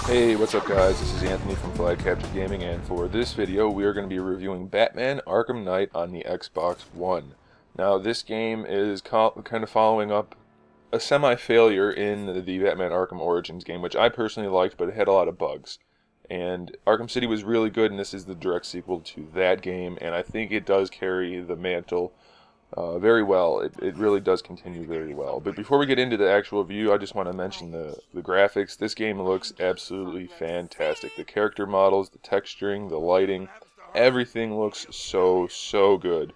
Hey, what's up guys? This is Anthony from Flag Capture Gaming, and for this video we are going to be reviewing Batman Arkham Knight on the Xbox One. Now this game is kind of following up a semi-failure in the Batman Arkham Origins game, which I personally liked, but it had a lot of bugs. And Arkham City was really good, and this is the direct sequel to that game, and I think it does carry the mantle very well. It really does continue very well. But before we get into the actual review, I just want to mention the graphics. This game looks absolutely fantastic. The character models, the texturing, the lighting, everything looks so good.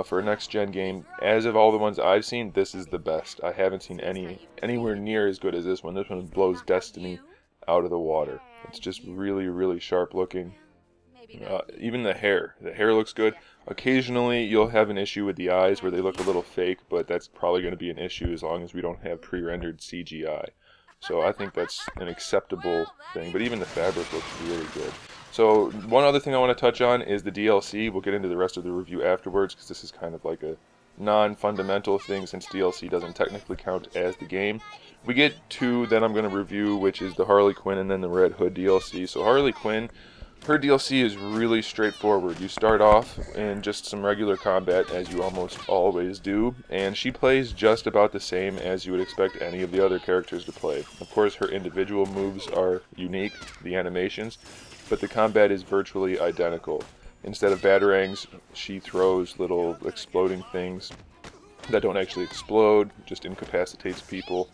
For a next-gen game, as of all the ones I've seen, this is the best. I haven't seen anywhere near as good as this one. This one blows Destiny out of the water. It's just really sharp looking. Even the hair looks good. Occasionally you'll have an issue with the eyes where they look a little fake, but that's probably going to be an issue as long as we don't have pre-rendered CGI. So I think that's an acceptable thing, but even the fabric looks really good. So one other thing I want to touch on is the DLC. We'll get into the rest of the review afterwards, because this is kind of like a non-fundamental thing since DLC doesn't technically count as the game. We get two that I'm going to review, which is the Harley Quinn and then the Red Hood DLC. So Harley Quinn, her DLC is really straightforward. You start off in just some regular combat, as you almost always do, and she plays just about the same as you would expect any of the other characters to play. Of course, her individual moves are unique, the animations, but the combat is virtually identical. Instead of batarangs, she throws little exploding things that don't actually explode, just incapacitates people.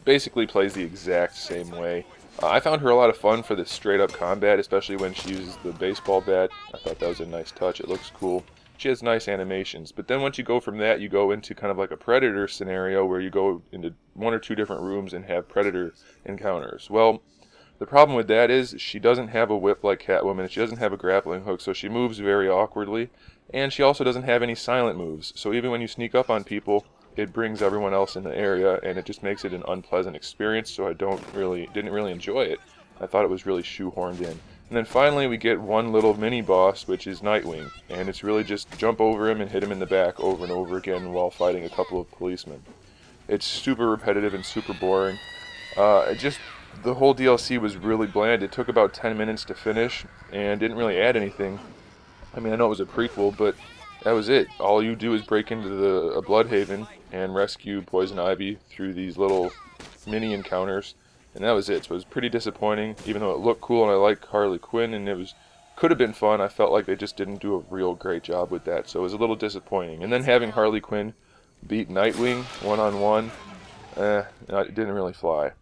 Basically plays the exact same way. I found her a lot of fun for this straight-up combat, especially when she uses the baseball bat. I thought that was a nice touch. It looks cool. She has nice animations. But then once you go from that, you go into kind of like a Predator scenario where you go into one or two different rooms and have Predator encounters. Well, the problem with that is she doesn't have a whip like Catwoman. She doesn't have a grappling hook, so she moves very awkwardly. And she also doesn't have any silent moves. So even when you sneak up on people, it brings everyone else in the area, and it just makes it an unpleasant experience, so I didn't really enjoy it. I thought it was really shoehorned in. And then finally we get one little mini-boss, which is Nightwing, and it's really just jump over him and hit him in the back over and over again while fighting a couple of policemen. It's super repetitive and super boring. The whole DLC was really bland. It took about 10 minutes to finish, and didn't really add anything. I mean, I know it was a prequel, but that was it. All you do is break into a Bloodhaven and rescue Poison Ivy through these little mini encounters, and that was it. So it was pretty disappointing, even though it looked cool and I like Harley Quinn and could have been fun. I felt like they just didn't do a real great job with that, so it was a little disappointing. And then having Harley Quinn beat Nightwing one-on-one, it didn't really fly.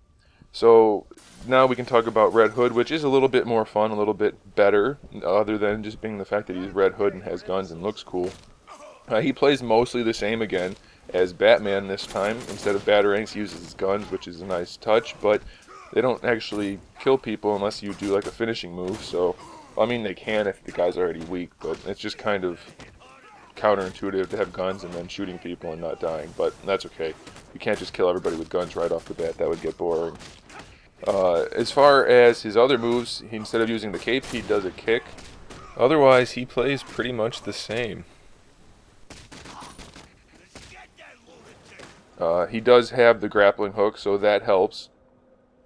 So now we can talk about Red Hood, which is a little bit more fun, a little bit better, other than just being the fact that he's Red Hood and has guns and looks cool. He plays mostly the same again as Batman this time. Instead of batarangs, he uses his guns, which is a nice touch, but they don't actually kill people unless you do like a finishing move. So, I mean, they can if the guy's already weak, but it's just kind of counterintuitive to have guns and then shooting people and not dying, but that's okay. You can't just kill everybody with guns right off the bat. That would get boring. As far as his other moves, instead of using the cape, he does a kick. Otherwise, he plays pretty much the same. He does have the grappling hook, so that helps.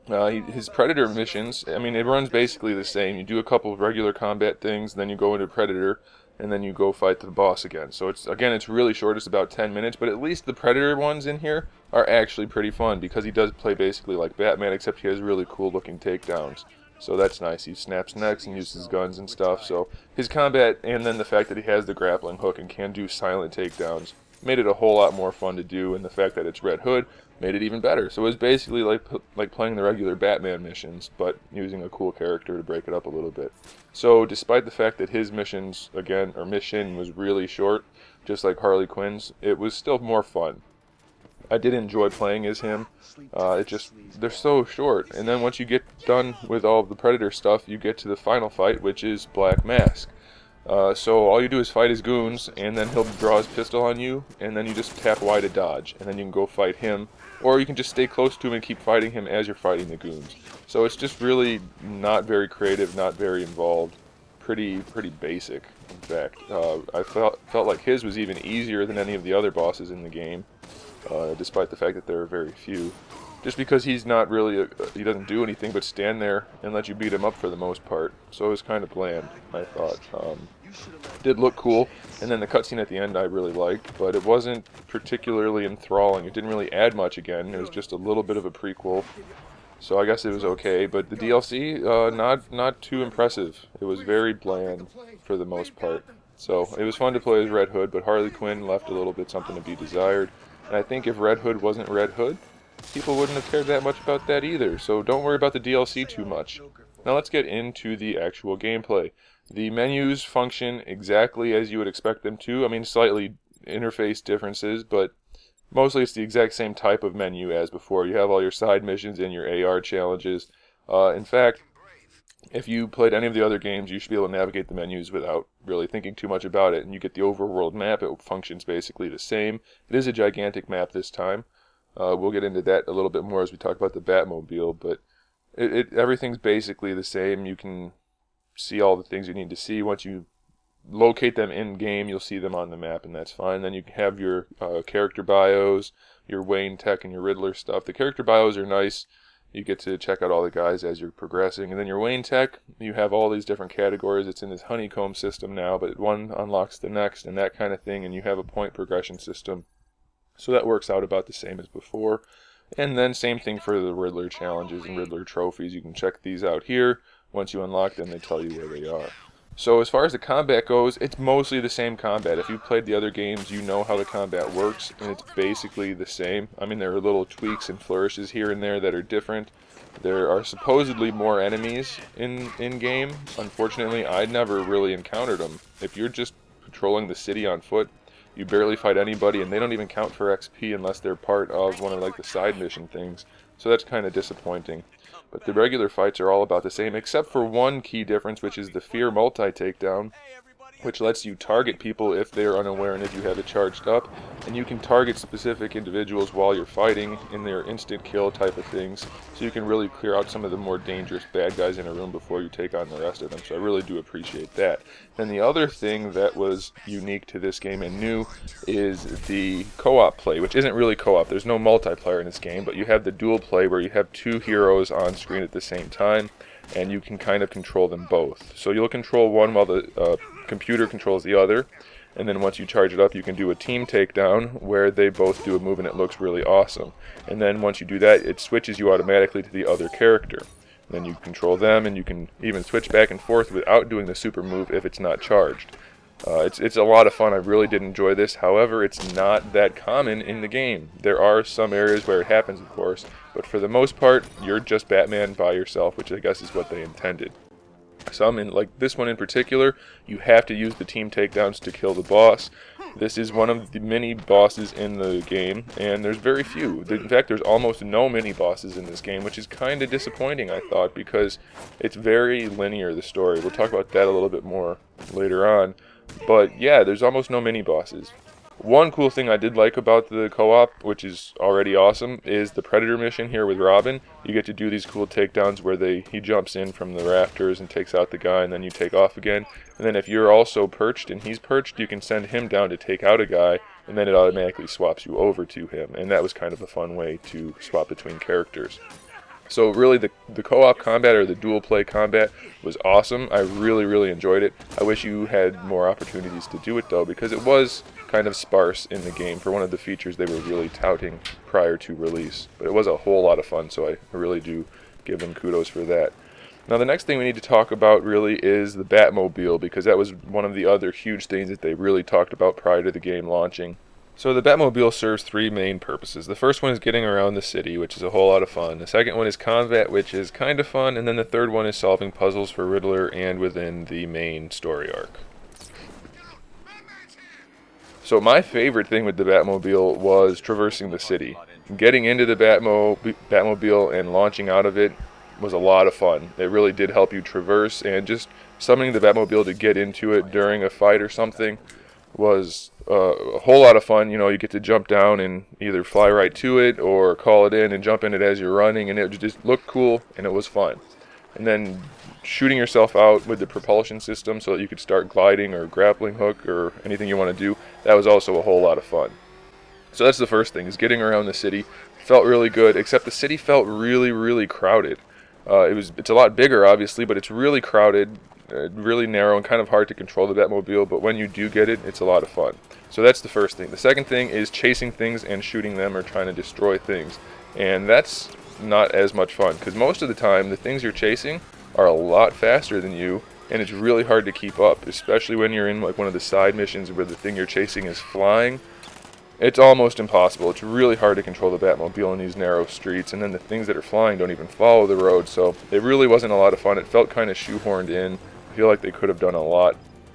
His Predator missions, I mean, it runs basically the same. You do a couple of regular combat things, then you go into Predator, and then you go fight the boss again. So it's really short, it's about 10 minutes, but at least the Predator ones in here are actually pretty fun, because he does play basically like Batman, except he has really cool looking takedowns. So that's nice. He snaps necks and uses guns and stuff. So his combat, and then the fact that he has the grappling hook and can do silent takedowns, made it a whole lot more fun to do, and the fact that it's Red Hood made it even better. So it was basically like playing the regular Batman missions, but using a cool character to break it up a little bit. So despite the fact that his mission was really short, just like Harley Quinn's, it was still more fun. I did enjoy playing as him. They're so short. And then once you get done with all of the Predator stuff, you get to the final fight, which is Black Mask. So all you do is fight his goons, and then he'll draw his pistol on you, and then you just tap Y to dodge, and then you can go fight him, or you can just stay close to him and keep fighting him as you're fighting the goons. So it's just really not very creative, not very involved, pretty basic, in fact. I felt like his was even easier than any of the other bosses in the game, despite the fact that there are very few. just because he's not really, he doesn't do anything but stand there and let you beat him up for the most part. So it was kind of bland, I thought. Did look cool, and then the cutscene at the end I really liked, but it wasn't particularly enthralling. It didn't really add much again. It was just a little bit of a prequel, so I guess it was okay. But the DLC, not too impressive. It was very bland for the most part. So it was fun to play as Red Hood, but Harley Quinn left a little bit something to be desired. And I think if Red Hood wasn't Red Hood, people wouldn't have cared that much about that either. So don't worry about the DLC too much. Now let's get into the actual gameplay. The menus function exactly as you would expect them to. I mean, slightly interface differences, but mostly it's the exact same type of menu as before. You have all your side missions and your AR challenges. In fact, if you played any of the other games, you should be able to navigate the menus without really thinking too much about it. And you get the overworld map. It functions basically the same. It is a gigantic map this time. We'll get into that a little bit more as we talk about the Batmobile, but everything's basically the same. You can see all the things you need to see. Once you locate them in game, you'll see them on the map, and that's fine. Then you have your character bios, your Wayne Tech and your Riddler stuff. The character bios are nice. You get to check out all the guys as you're progressing. And then your Wayne Tech, you have all these different categories. It's in this honeycomb system now, but one unlocks the next and that kind of thing, and you have a point progression system. So that works out about the same as before. And then same thing for the Riddler challenges and Riddler trophies. You can check these out here. Once you unlock them, they tell you where they are. So as far as the combat goes, it's mostly the same combat. If you've played the other games, you know how the combat works, and it's basically the same. I mean, there are little tweaks and flourishes here and there that are different. There are supposedly more enemies in-game. Unfortunately, I never really encountered them. If you're just patrolling the city on foot, you barely fight anybody, and they don't even count for XP unless they're part of one of like the side mission things. So that's kind of disappointing. But the regular fights are all about the same, except for one key difference, which is the Fear multi-takedown, which lets you target people if they're unaware and if you have it charged up. And you can target specific individuals while you're fighting in their instant kill type of things, so you can really clear out some of the more dangerous bad guys in a room before you take on the rest of them. So I really do appreciate that. And the other thing that was unique to this game and new is the co-op play, which isn't really co-op. There's no multiplayer in this game, but you have the dual play where you have two heroes on screen at the same time, and you can kind of control them both. So you'll control one while the computer controls the other, and then once you charge it up, you can do a team takedown where they both do a move and it looks really awesome. And then once you do that, it switches you automatically to the other character. Then you control them, and you can even switch back and forth without doing the super move if it's not charged. It's a lot of fun. I really did enjoy this. However, it's not that common in the game. There are some areas where it happens, of course, but for the most part, you're just Batman by yourself, which I guess is what they intended. Some, like this one in particular, you have to use the team takedowns to kill the boss. This is one of the mini bosses in the game, and there's very few. In fact, there's almost no mini bosses in this game, which is kind of disappointing, I thought, because it's very linear, the story. We'll talk about that a little bit more later on. But yeah, there's almost no mini bosses. One cool thing I did like about the co-op, which is already awesome, is the Predator mission here with Robin. You get to do these cool takedowns where he jumps in from the rafters and takes out the guy, and then you take off again. And then if you're also perched and he's perched, you can send him down to take out a guy, and then it automatically swaps you over to him. And that was kind of a fun way to swap between characters. So really the co-op combat, or the dual play combat, was awesome. I really, really enjoyed it. I wish you had more opportunities to do it though, because it was kind of sparse in the game for one of the features they were really touting prior to release. But it was a whole lot of fun, so I really do give them kudos for that. Now the next thing we need to talk about really is the Batmobile, because that was one of the other huge things that they really talked about prior to the game launching. So the Batmobile serves three main purposes. The first one is getting around the city, which is a whole lot of fun. The second one is combat, which is kind of fun. And then the third one is solving puzzles for Riddler and within the main story arc. So my favorite thing with the Batmobile was traversing the city. Getting into the Batmobile and launching out of it was a lot of fun. It really did help you traverse, and just summoning the Batmobile to get into it during a fight or something was a whole lot of fun. You know, you get to jump down and either fly right to it or call it in and jump in it as you're running, and it just looked cool and it was fun. And then shooting yourself out with the propulsion system so that you could start gliding or grappling hook or anything you want to do, that was also a whole lot of fun. So that's the first thing, is getting around the city. Felt really good, except the city felt really, really crowded. It's a lot bigger, obviously, but it's really crowded, really narrow, and kind of hard to control the Batmobile, but when you do get it, it's a lot of fun. So that's the first thing. The second thing is chasing things and shooting them or trying to destroy things. And that's not as much fun, because most of the time, the things you're chasing are a lot faster than you, and it's really hard to keep up, especially when you're in like one of the side missions where the thing you're chasing is flying. It's almost impossible. It's really hard to control the Batmobile in these narrow streets, and then the things that are flying don't even follow the road, so it really wasn't a lot of fun. It felt kind of shoehorned in. I feel like they could have done a lot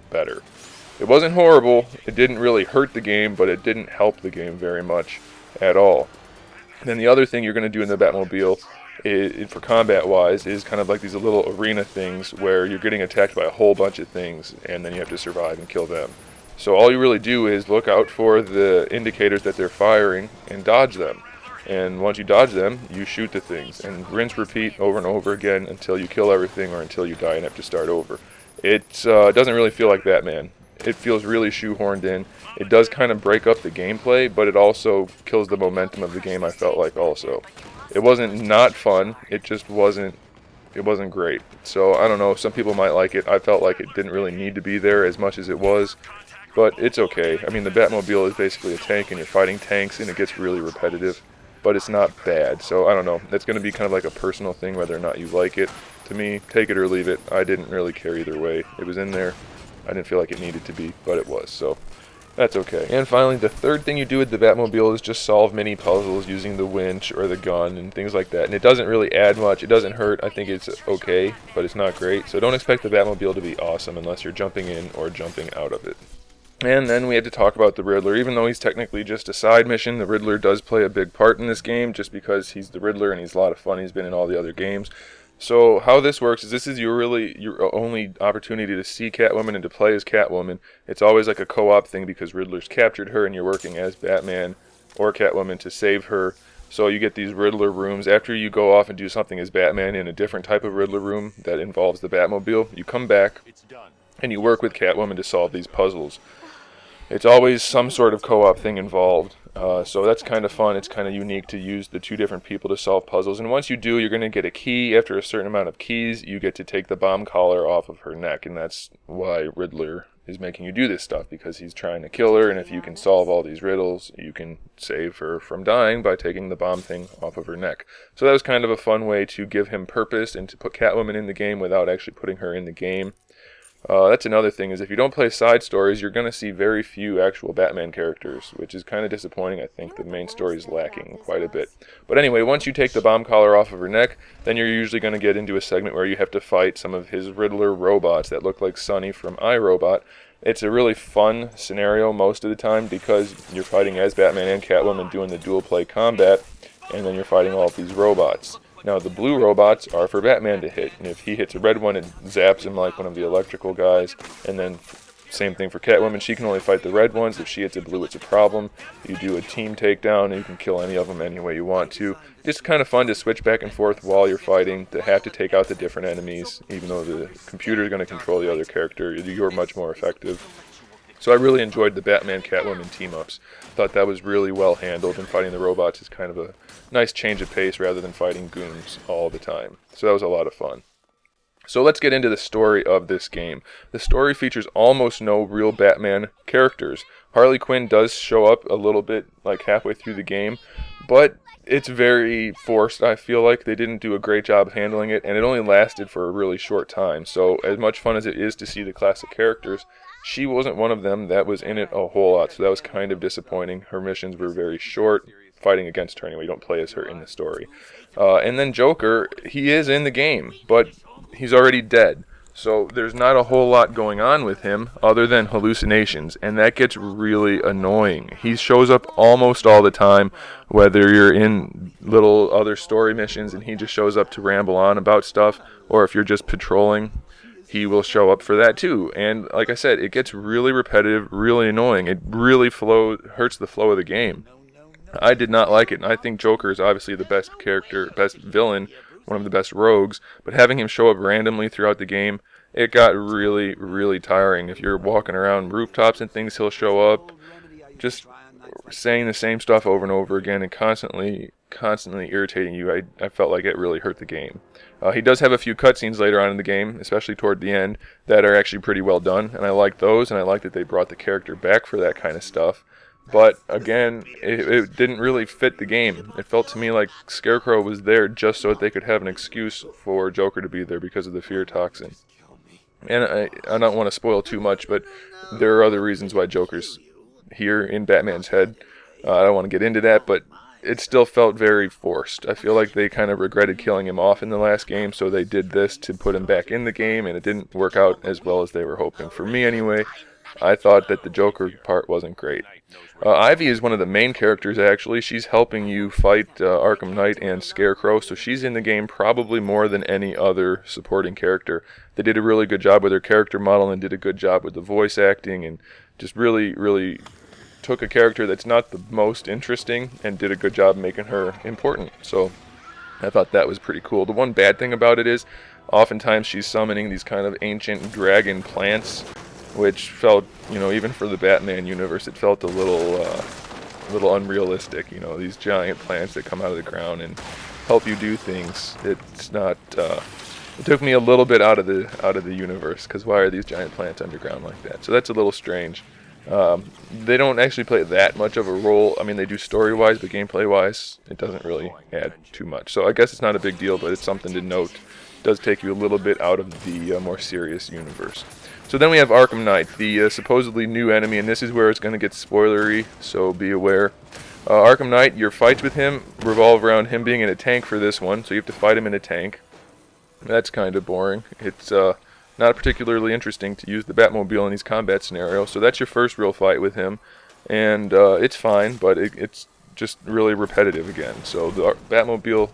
better. It wasn't horrible. It didn't really hurt the game, but it didn't help the game very much at all. Then the other thing you're going to do in the Batmobile, for combat-wise, is kind of like these little arena things where you're getting attacked by a whole bunch of things, and then you have to survive and kill them. So all you really do is look out for the indicators that they're firing and dodge them. And once you dodge them, you shoot the things. And rinse, repeat over and over again until you kill everything or until you die and have to start over. It doesn't really feel like Batman. It feels really shoehorned in. It does kind of break up the gameplay, but it also kills the momentum of the game, I felt like also. It wasn't not fun, it just wasn't great. So I don't know, some people might like it. I felt like it didn't really need to be there as much as it was. But it's okay. I mean, the Batmobile is basically a tank, and you're fighting tanks, and it gets really repetitive. But it's not bad, so I don't know. It's going to be kind of like a personal thing, whether or not you like it. To me, take it or leave it. I didn't really care either way. It was in there. I didn't feel like it needed to be, but it was, so that's okay. And finally, the third thing you do with the Batmobile is just solve mini puzzles using the winch or the gun and things like that. And it doesn't really add much. It doesn't hurt. I think it's okay, but it's not great. So don't expect the Batmobile to be awesome unless you're jumping in or jumping out of it. And then we had to talk about the Riddler. Even though he's technically just a side mission, the Riddler does play a big part in this game just because he's the Riddler and he's a lot of fun. He's been in all the other games. So how this works is this is your only opportunity to see Catwoman and to play as Catwoman. It's always like a co-op thing because Riddler's captured her and you're working as Batman or Catwoman to save her. So you get these Riddler rooms. After you go off and do something as Batman in a different type of Riddler room that involves the Batmobile, you come back and you work with Catwoman to solve these puzzles. It's always some sort of co-op thing involved, so that's kind of fun. It's kind of unique to use the two different people to solve puzzles, and once you do, you're going to get a key. After a certain amount of keys, you get to take the bomb collar off of her neck, and that's why Riddler is making you do this stuff, because he's trying to kill her, and if you can solve all these riddles, you can save her from dying by taking the bomb thing off of her neck. So that was kind of a fun way to give him purpose and to put Catwoman in the game without actually putting her in the game. That's another thing, is if you don't play side stories, you're going to see very few actual Batman characters, which is kind of disappointing. I think the main story is lacking quite a bit. But anyway, once you take the bomb collar off of her neck, then you're usually going to get into a segment where you have to fight some of his Riddler robots that look like Sonny from iRobot. It's a really fun scenario most of the time because you're fighting as Batman and Catwoman doing the dual play combat, and then you're fighting all of these robots. Now, the blue robots are for Batman to hit, and if he hits a red one, it zaps him like one of the electrical guys, and then same thing for Catwoman. She can only fight the red ones. If she hits a blue, it's a problem. You do a team takedown, and you can kill any of them any way you want to. It's kind of fun to switch back and forth while you're fighting, to have to take out the different enemies, even though the computer is going to control the other character. You're much more effective. So I really enjoyed the Batman-Catwoman team-ups. Thought that was really well handled, and fighting the robots is kind of a nice change of pace rather than fighting goons all the time. So that was a lot of fun. So let's get into the story of this game. The story features almost no real Batman characters. Harley Quinn does show up a little bit, like halfway through the game, but it's very forced. I feel like they didn't do a great job handling it, and it only lasted for a really short time. So as much fun as it is to see the classic characters, she wasn't one of them that was in it a whole lot, so that was kind of disappointing. Her missions were very short, fighting against her anyway. You don't play as her in the story. And then Joker, he is in the game, but he's already dead. So there's not a whole lot going on with him other than hallucinations, and that gets really annoying. He shows up almost all the time, whether you're in little other story missions and he just shows up to ramble on about stuff, or if you're just patrolling, he will show up for that too. And like I said, it gets really repetitive, really annoying. It really hurts the flow of the game. I did not like it, and I think Joker is obviously the best character, best villain, one of the best rogues, but having him show up randomly throughout the game, it got really, really tiring. If you're walking around rooftops and things, he'll show up. just saying the same stuff over and over again and constantly irritating you. I felt like it really hurt the game. He does have a few cutscenes later on in the game, especially toward the end, that are actually pretty well done, and I like those, and I like that they brought the character back for that kind of stuff. But again, it didn't really fit the game. It felt to me like Scarecrow was there just so that they could have an excuse for Joker to be there because of the fear toxin. And I don't want to spoil too much, but there are other reasons why Joker's here in Batman's head. I don't want to get into that, but it still felt very forced. I feel like they kind of regretted killing him off in the last game, so they did this to put him back in the game, and it didn't work out as well as they were hoping. For me, anyway, I thought that the Joker part wasn't great. Ivy is one of the main characters, actually. She's helping you fight Arkham Knight and Scarecrow, so she's in the game probably more than any other supporting character. They did a really good job with her character model and did a good job with the voice acting, and just really took a character that's not the most interesting and did a good job making her important. So I thought that was pretty cool. The one bad thing about it is oftentimes she's summoning these kind of ancient dragon plants, which felt, even for the Batman universe, it felt a little unrealistic. These giant plants that come out of the ground and help you do things. It's not. It took me a little bit out of the universe, because why are these giant plants underground like that? So that's a little strange. They don't actually play that much of a role. I mean, they do story-wise, but gameplay-wise, it doesn't really add too much. So I guess it's not a big deal, but it's something to note. It does take you a little bit out of the more serious universe. So then we have Arkham Knight, the supposedly new enemy, and this is where it's going to get spoilery, so be aware. Arkham Knight, your fights with him revolve around him being in a tank for this one, so you have to fight him in a tank. That's kind of boring. It's not particularly interesting to use the Batmobile in these combat scenarios, so that's your first real fight with him, and it's fine, but it's just really repetitive again. So the Batmobile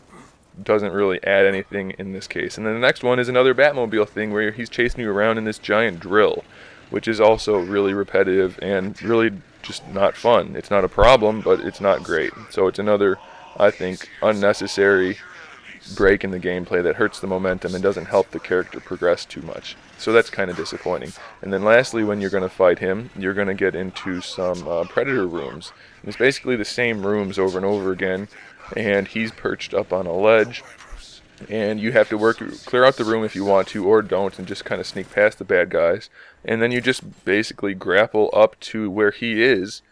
doesn't really add anything in this case. And then the next one is another Batmobile thing where he's chasing you around in this giant drill, which is also really repetitive and really just not fun. It's not a problem, but it's not great. So it's another, I think, unnecessary break in the gameplay that hurts the momentum and doesn't help the character progress too much. So that's kind of disappointing. And then lastly, when you're going to fight him, you're going to get into some Predator rooms. And it's basically the same rooms over and over again, and he's perched up on a ledge, and you have to clear out the room if you want to, or don't, and just kind of sneak past the bad guys. And then you just basically grapple up to where he is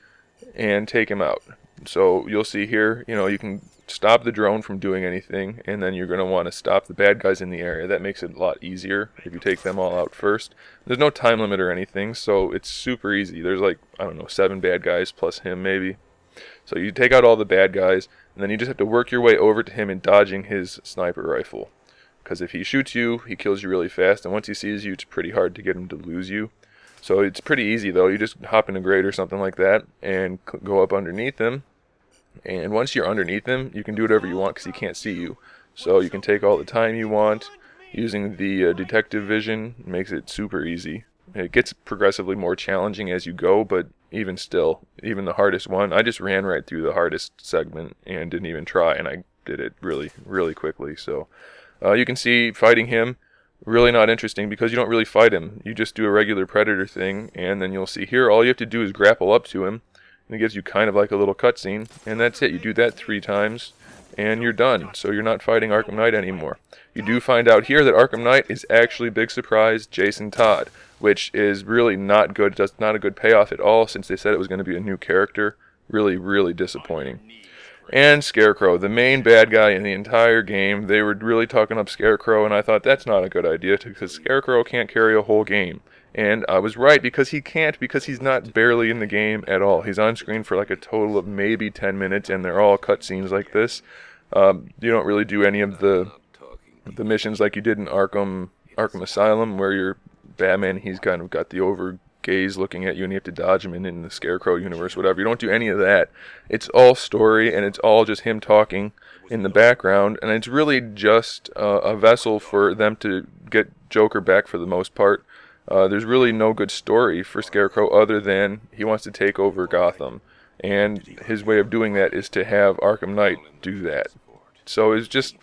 and take him out. So you'll see here, you can stop the drone from doing anything, and then you're going to want to stop the bad guys in the area. That makes it a lot easier if you take them all out first. There's no time limit or anything, so it's super easy. There's 7 bad guys plus him maybe. So you take out all the bad guys, and then you just have to work your way over to him and dodging his sniper rifle. Because if he shoots you, he kills you really fast, and once he sees you, it's pretty hard to get him to lose you. So it's pretty easy, though. You just hop in a grate or something like that and go up underneath him. And once you're underneath him, you can do whatever you want because he can't see you. So you can take all the time you want. Using the detective vision makes it super easy. It gets progressively more challenging as you go, but even still, even the hardest one, I just ran right through the hardest segment and didn't even try, and I did it really quickly. So you can see fighting him, really not interesting because you don't really fight him. You just do a regular Predator thing, and then you'll see here, all you have to do is grapple up to him, and it gives you kind of like a little cutscene, and that's it. You do that 3 times, and you're done. So you're not fighting Arkham Knight anymore. You do find out here that Arkham Knight is actually, big surprise, Jason Todd, which is really not good. It's not a good payoff at all since they said it was going to be a new character. Really disappointing. And Scarecrow, the main bad guy in the entire game. They were really talking up Scarecrow, and I thought that's not a good idea because Scarecrow can't carry a whole game. And I was right because he can't, because he's not barely in the game at all. He's on screen for like a total of maybe 10 minutes, and they're all cutscenes like this. You don't really do any of the missions like you did in Arkham Asylum, where you're Batman, he's kind of got the over gaze looking at you and you have to dodge him, and in the Scarecrow universe, whatever. You don't do any of that. It's all story, and it's all just him talking in the background, and it's really just a vessel for them to get Joker back for the most part. There's really no good story for Scarecrow other than he wants to take over Gotham, and his way of doing that is to have Arkham Knight do that. So it's just,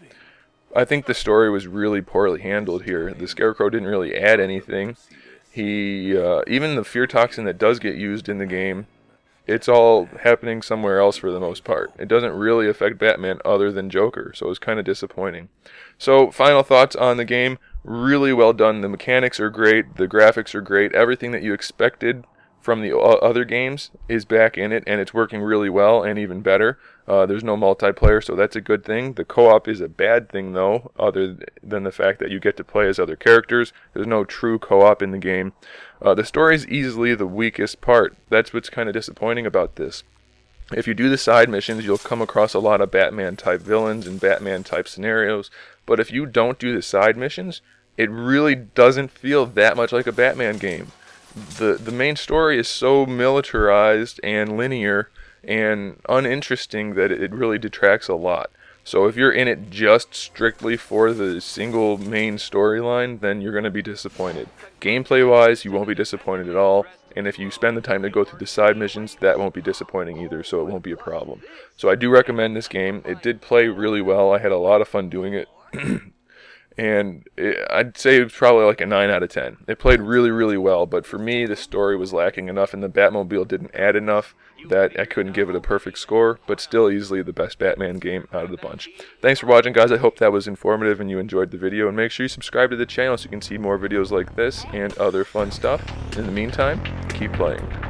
I think the story was really poorly handled here. The Scarecrow didn't really add anything. He, even the fear toxin that does get used in the game, it's all happening somewhere else for the most part. It doesn't really affect Batman other than Joker, so it's kind of disappointing. So, final thoughts on the game. Really well done. The mechanics are great. The graphics are great. Everything that you expected from the other games is back in it, and it's working really well and even better. There's no multiplayer, so that's a good thing. The co-op is a bad thing, though, other than the fact that you get to play as other characters. There's no true co-op in the game. The story is easily the weakest part. That's what's kind of disappointing about this. If you do the side missions, you'll come across a lot of Batman-type villains and Batman-type scenarios, but if you don't do the side missions, it really doesn't feel that much like a Batman game. The main story is so militarized and linear and uninteresting that it really detracts a lot. So if you're in it just strictly for the single main storyline, then you're going to be disappointed. Gameplay-wise, you won't be disappointed at all, and if you spend the time to go through the side missions, that won't be disappointing either, so it won't be a problem. So I do recommend this game. It did play really well. I had a lot of fun doing it. And I'd say it was probably like a 9 out of 10. It played really, really well, but for me, the story was lacking enough, and the Batmobile didn't add enough that I couldn't give it a perfect score, but still easily the best Batman game out of the bunch. Thanks for watching, guys. I hope that was informative and you enjoyed the video, and make sure you subscribe to the channel so you can see more videos like this and other fun stuff. In the meantime, keep playing.